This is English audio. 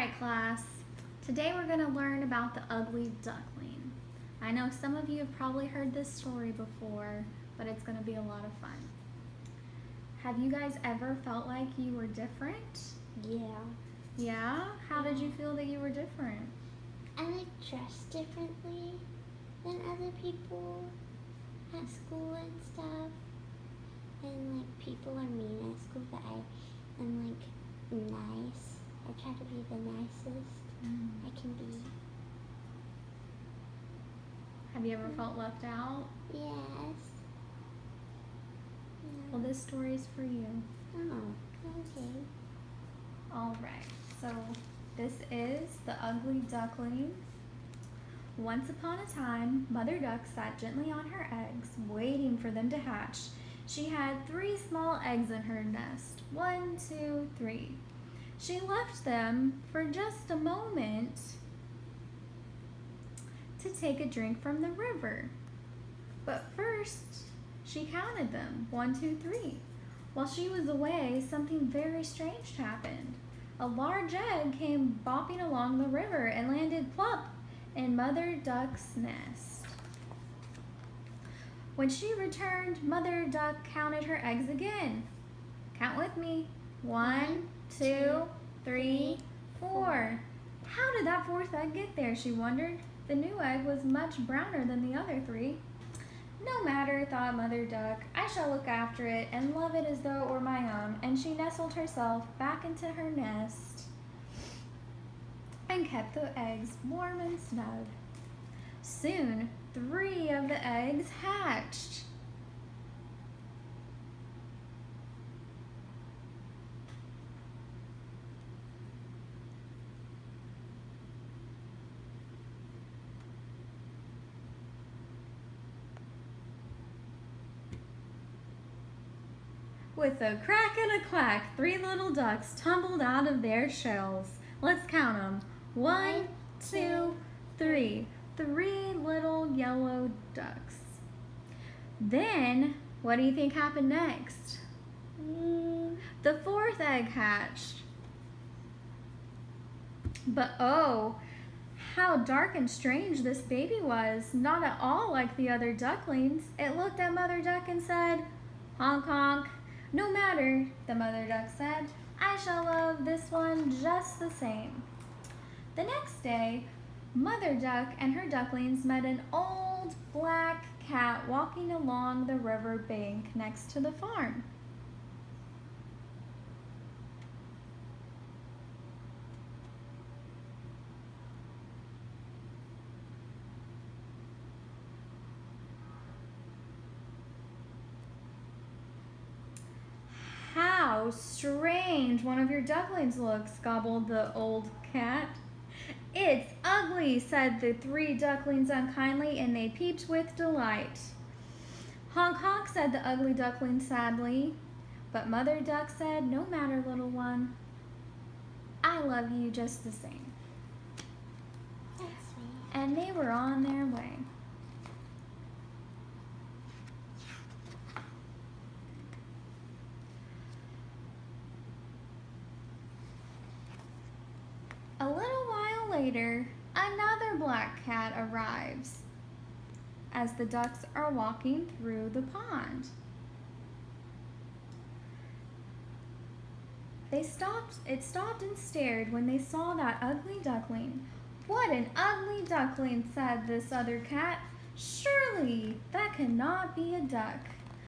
Alright class, today we're going to learn about the ugly duckling. I know some of you have probably heard this story before, but it's going to be a lot of fun. Have you guys ever felt like you were different? Yeah. Yeah? How did you feel that you were different? I dress differently than other people at school and stuff. And people are mean at school, but I am nice. I try to be the nicest I can be. Have you ever felt left out? Yes. Well, this story is for you. Oh, okay. Alright, so this is the ugly duckling. Once upon a time, Mother Duck sat gently on her eggs, waiting for them to hatch. She had 3 small eggs in her nest. 1, 2, 3. She left them for just a moment to take a drink from the river. But first, she counted them. 1, 2, 3. While she was away, something very strange happened. A large egg came bopping along the river and landed plop in Mother Duck's nest. When she returned, Mother Duck counted her eggs again. Count with me. 1, 2, 3, 4. How did that 4th egg get there, she wondered. The new egg was much browner than the other 3. No matter, thought Mother Duck. I shall look after it and love it as though it were my own. And she nestled herself back into her nest and kept the eggs warm and snug. Soon, 3 of the eggs hatched. With a crack and a quack, 3 little ducks tumbled out of their shells. Let's count them. 1, 2, 3. 3 little yellow ducks. Then, what do you think happened next? The 4th egg hatched. But oh, how dark and strange this baby was. Not at all like the other ducklings. It looked at Mother Duck and said, "Honk, honk." "No matter," the Mother Duck said. "I shall love this one just the same." The next day, Mother Duck and her ducklings met an old black cat walking along the river bank next to the farm. "How strange one of your ducklings looks," gobbled the old cat. "It's ugly," said the 3 ducklings unkindly, and they peeped with delight. "Honk, honk," said the ugly duckling sadly. But Mother Duck said, "No matter, little one. I love you just the same." That's sweet. And they were on their way. A little while later, another black cat arrives as the ducks are walking through the pond. It stopped and stared when they saw that ugly duckling. "What an ugly duckling," said this other cat. "Surely that cannot be a duck."